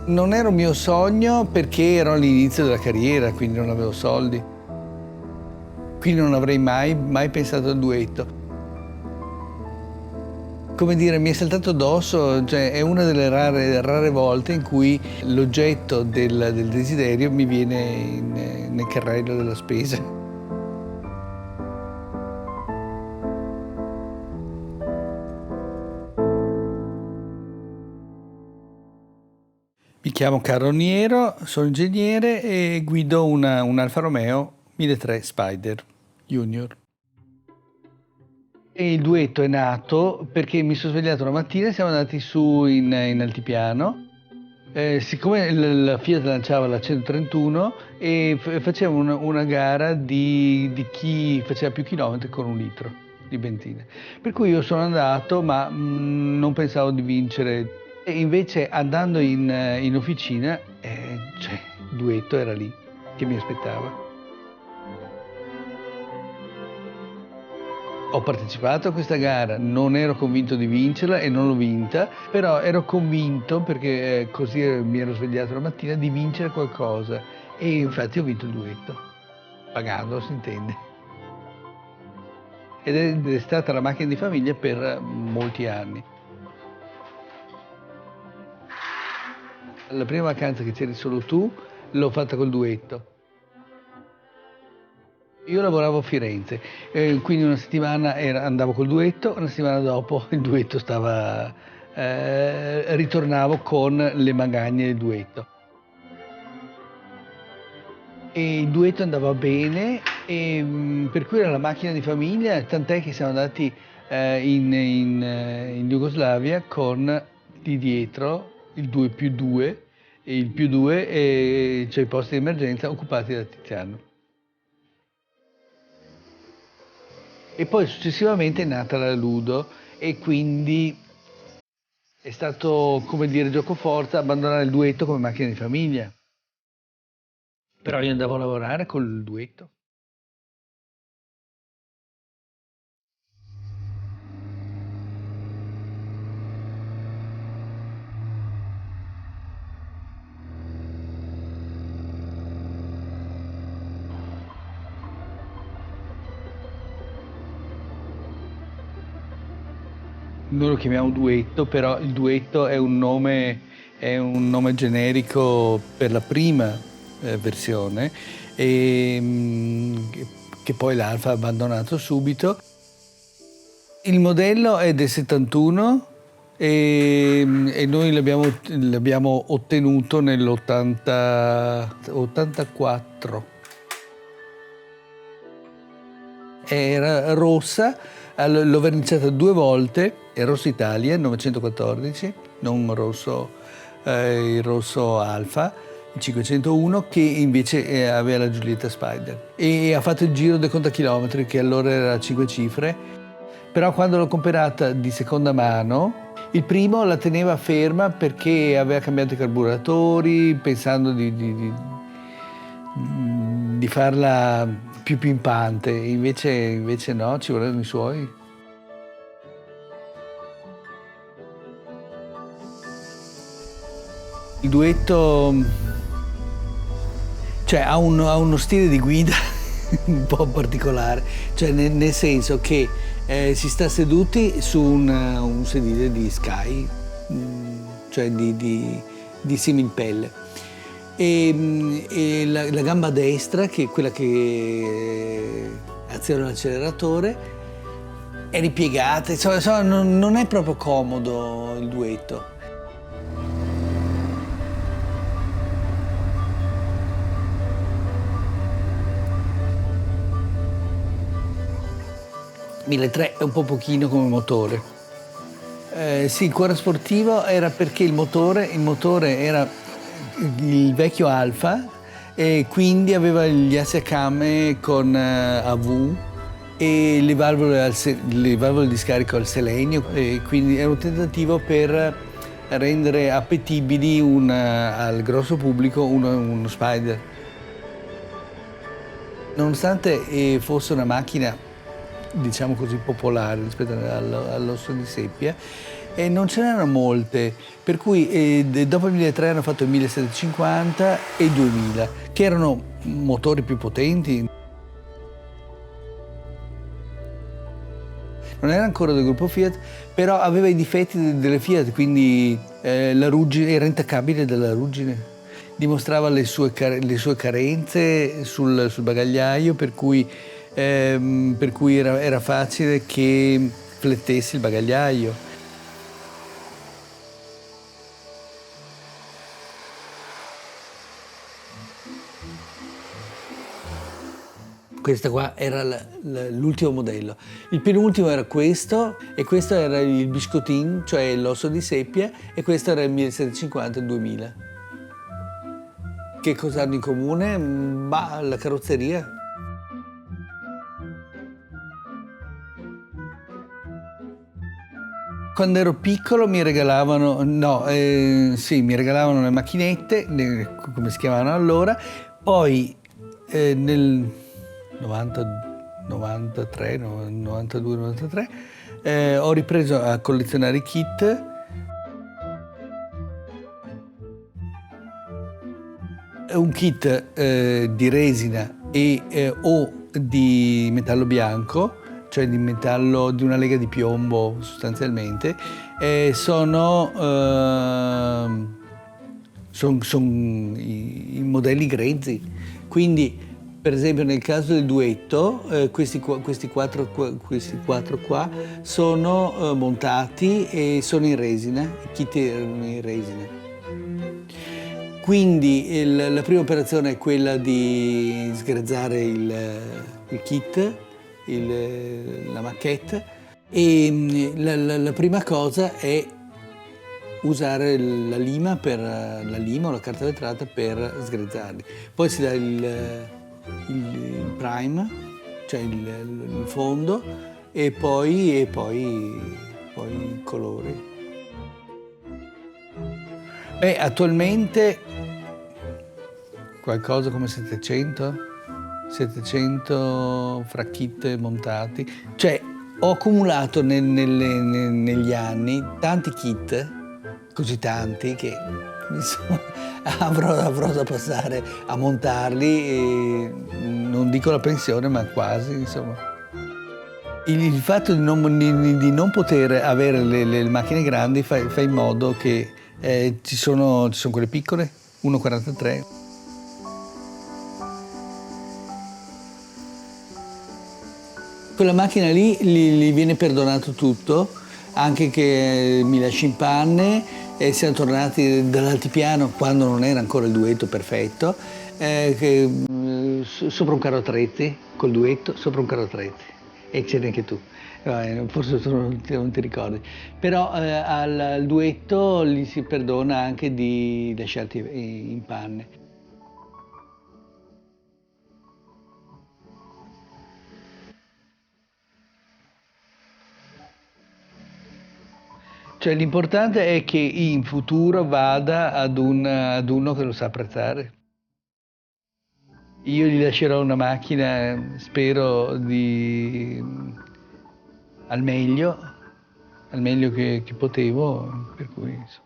Non era un mio sogno perché ero all'inizio della carriera, quindi non avevo soldi. Quindi non avrei mai pensato al duetto. Come dire, mi è saltato addosso, cioè è una delle rare volte in cui l'oggetto del desiderio mi viene nel carrello della spesa. Mi chiamo Carlo Niero, sono ingegnere e guido un Alfa Romeo 1300 Spider Junior. E il duetto è nato perché mi sono svegliato una mattina e siamo andati su in altipiano. Siccome la Fiat lanciava la 131 e faceva una gara di chi faceva più chilometri con 1 litro di benzina. Per cui io sono andato, ma non pensavo di vincere. E invece andando in officina, cioè, il duetto era lì che mi aspettava. Ho partecipato a questa gara, non ero convinto di vincerla e non l'ho vinta, però ero convinto, perché così mi ero svegliato la mattina, di vincere qualcosa e infatti ho vinto il duetto, pagando, si intende. Ed è stata la macchina di famiglia per molti anni. La prima vacanza che c'eri solo tu l'ho fatta col duetto. Io lavoravo a Firenze, quindi una settimana andavo col duetto, una settimana dopo il duetto ritornavo con le magagne del duetto. E il duetto andava bene, per cui era la macchina di famiglia, tant'è che siamo andati in Jugoslavia con di dietro il 2+2 e il +2, cioè i posti di emergenza occupati da Tiziano. E poi successivamente è nata la Ludo e quindi è stato, come dire, giocoforza abbandonare il duetto come macchina di famiglia. Però io andavo a lavorare col duetto. Noi lo chiamiamo duetto, però il duetto è un nome generico per la prima versione che poi l'Alfa ha abbandonato subito. Il modello è del 71 e noi l'abbiamo ottenuto nell'84. Era rossa, l'ho verniciata 2 volte, è Rosso Italia, 914, non rosso, il rosso Alfa, il 501, che invece aveva la Giulietta Spider. E ha fatto il giro dei contachilometri, che allora era 5 cifre, però quando l'ho comprata di seconda mano, il primo la teneva ferma perché aveva cambiato i carburatori, pensando di farla più pimpante, invece no, ci volevano i suoi. Il duetto, cioè, ha uno stile di guida un po' particolare, cioè nel senso che si sta seduti su un sedile di Sky, cioè di similpelle. E la gamba destra, che è quella che aziona l'acceleratore, è ripiegata, insomma non è proprio comodo il duetto. Il 1300 è un po' pochino come motore. Sì, il cuore sportivo era perché il motore era il vecchio Alfa e quindi aveva gli assi a camme con AV e le valvole di scarico al selenio, e quindi era un tentativo per rendere appetibili al grosso pubblico uno Spider. Nonostante fosse una macchina, diciamo così, popolare rispetto all'osso di seppia, e non ce n'erano molte, per cui dopo il 1003 hanno fatto il 1750 e il 2000, che erano motori più potenti. Non era ancora del gruppo Fiat, però aveva i difetti delle Fiat, quindi la ruggine era intaccabile dalla ruggine. Dimostrava le sue carenze sul bagagliaio, per cui era facile che flettesse il bagagliaio. Questa qua era l'ultimo modello. Il penultimo era questo, e questo era il biscottin, cioè l'osso di seppia, e questo era il 1750-2000. Che cosa hanno in comune? Bah, la carrozzeria. Quando ero piccolo mi regalavano, mi regalavano le macchinette, come si chiamavano allora, poi nel 93, 92, 93 ho ripreso a collezionare i kit. Un kit di resina o di metallo bianco, cioè di una lega di piombo sostanzialmente, sono i modelli grezzi. Quindi, per esempio, nel caso del duetto, questi quattro qua sono montati e sono in resina, i kit erano in resina. Quindi la prima operazione è quella di sgrezzare il kit, la maquette, e la prima cosa è usare la lima o la carta vetrata per sgrezzarli. Poi si dà il prime, cioè il fondo, e poi i colori. Attualmente qualcosa come 700 fra kit montati. Cioè, ho accumulato negli anni tanti kit, così tanti, che avrò da passare a montarli, e non dico la pensione, ma quasi, insomma. Il fatto di non poter avere le macchine grandi fa in modo che ci sono quelle piccole, 1,43. Quella macchina lì gli viene perdonato tutto, anche che mi lasci in panne, e siamo tornati dall'altipiano quando non era ancora il duetto perfetto, sopra un carro attrezzi, col duetto, sopra un carro attrezzi, e c'eri anche tu. Forse tu non ti ricordi, però al duetto gli si perdona anche di lasciarti in panne. Cioè, l'importante è che in futuro vada ad uno che lo sa apprezzare. Io gli lascerò una macchina, spero, al meglio che potevo, per cui, insomma.